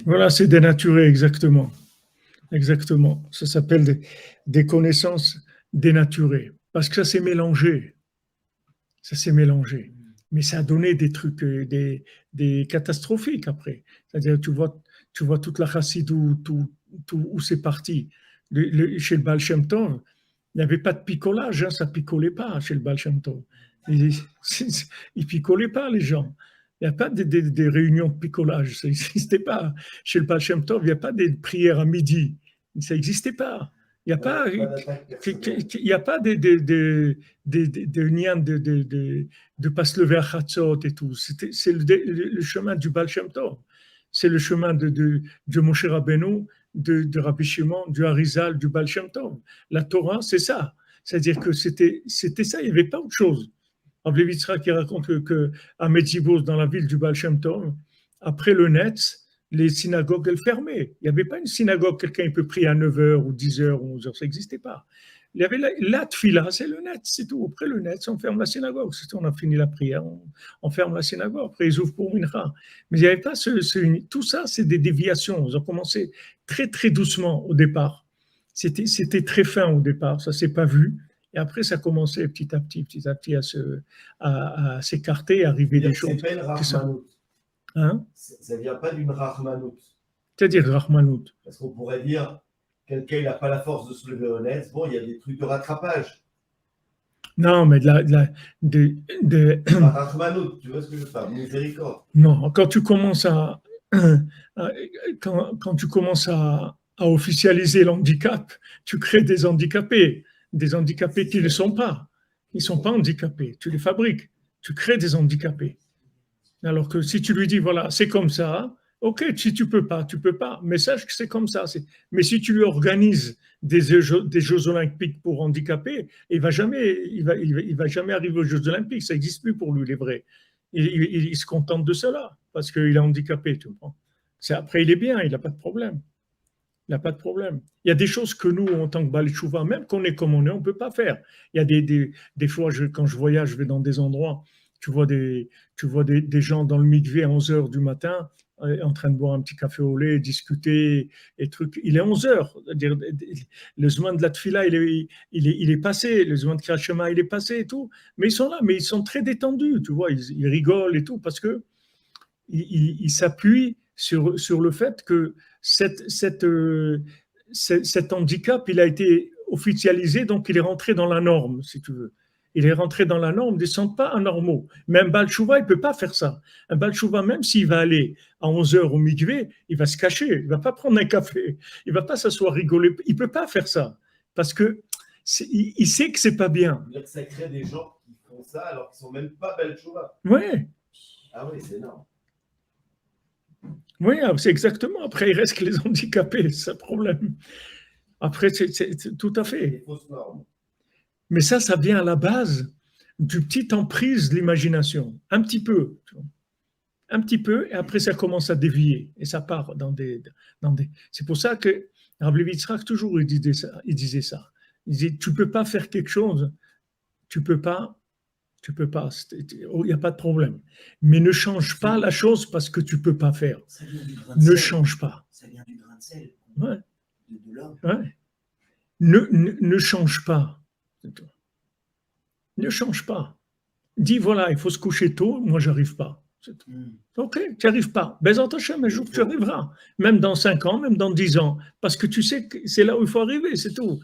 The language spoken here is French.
Voilà, c'est dénaturé, exactement. Exactement. Ça s'appelle des connaissances dénaturées. Parce que ça s'est mélangé. Ça s'est mélangé. Mais ça a donné des trucs, des catastrophiques après. C'est-à-dire, tu vois toute la chassidou, où c'est parti. Chez le Baal Shem Tov, il n'y avait pas de picolage, hein, ça picolait pas chez le Baal Shem Tov. Ils ne picolaient pas, les gens. Il n'y a pas des réunions de picolage, ça n'existait pas. Chez le Baal Shem Tov, il n'y a pas des prières à midi. Ça n'existait pas. Il n'y a pas, Pas d'attaque personnelle. il y a pas de lien de pas se lever à Chatzot et tout. C'est le chemin du Baal Shem Tov. C'est le chemin de Moshe Rabbeinu, de Rabbi Shimon, du Harizal, du Baal Shem Tov. La Torah, c'est ça. C'est-à-dire que c'était ça, il n'y avait pas autre chose. Rabbi Yitzhak qui raconte à Metzibos, dans la ville du Baal Shem Tov, après le Netz, les synagogues, elles fermaient. Il n'y avait pas une synagogue, quelqu'un peut prier à 9h ou 10h ou 11h, ça n'existait pas. Il y avait la tfila, c'est le net, c'est tout. Après le net, on ferme la synagogue. C'est tout, on a fini la prière, on ferme la synagogue. Après, ils ouvrent pour Mincha. Mais il n'y avait pas tout ça, c'est des déviations. Ils ont commencé très, très doucement au départ. C'était très fin au départ, ça ne s'est pas vu. Et après, ça commençait petit à petit à s'écarter, à arriver des choses. C'est pas une Rahmanout. Hein? Ça ne vient pas d'une Rahmanout. C'est-à-dire Rahmanout. Parce qu'on pourrait dire, quelqu'un il n'a pas la force de se lever au net, bon, il y a des trucs de rattrapage. Non, mais Rahmanout, tu vois ce que je veux dire, miséricorde. Non, quand tu commences quand tu commences à officialiser l'handicap, tu crées des handicapés qui ne le sont pas. Ils ne sont pas handicapés, tu les fabriques, tu crées des handicapés. Alors que si tu lui dis, voilà, c'est comme ça, ok, si tu peux pas, mais sache que c'est comme ça. Mais si tu lui organises des Jeux olympiques pour handicapés, il va jamais arriver aux Jeux olympiques, ça n'existe plus pour lui, les vrais. Il se contente de cela, parce qu'il est handicapé, tu comprends. Après, il est bien, il n'a pas de problème. Il n'a pas de problème. Il y a des choses que nous, en tant que Baal Tshuva, même qu'on est comme on est, on ne peut pas faire. Il y a des fois, quand je voyage, je vais dans des endroits, tu vois des gens dans le mikvé à 11h du matin, en train de boire un petit café au lait, discuter, et trucs. Il est 11h. Le Zman de la Tfila, il est passé. Le Zman de Kriyat Shema, il est passé et tout. Mais ils sont là, mais ils sont très détendus, tu vois. Ils rigolent et tout, parce que ils s'appuient sur le fait que cet handicap, il a été officialisé, donc il est rentré dans la norme, si tu veux. Il est rentré dans la norme, ils ne sont pas anormaux. Mais un Baal Tshuva, il ne peut pas faire ça. Un Baal Tshuva, même s'il va aller à 11h au mikvé, il va se cacher, il ne va pas prendre un café, il ne va pas s'asseoir rigoler. Il ne peut pas faire ça. Parce que il sait que ce n'est pas bien. Ça crée des gens qui font ça alors qu'ils ne sont même pas Baal Tshuva. Oui. Ah oui, c'est énorme. Oui, c'est exactement. Après, il reste que les handicapés, c'est un problème. Après, c'est tout à fait. Des fausses normes. Mais ça vient à la base du petit emprise de l'imagination. Un petit peu. Un petit peu, et après, ça commence à dévier. Et ça part dans des. C'est pour ça que Rabbi Yitzhak, toujours, il disait ça. Il disait, tu ne peux pas faire quelque chose, tu ne peux pas. Il n'y a pas de problème. Mais ne change pas la chose parce que tu ne peux pas faire. Ne change pas. Ça vient du grain de sel. Ouais. De l'homme. Ouais. Ne change pas. Ne change pas. Dis voilà, il faut se coucher tôt, moi j'arrive pas. Ok, tu n'y arrives pas. Bezat Hashem, un jour tu arriveras. Même dans 5 ans, même dans 10 ans. Parce que tu sais que c'est là où il faut arriver, c'est tout.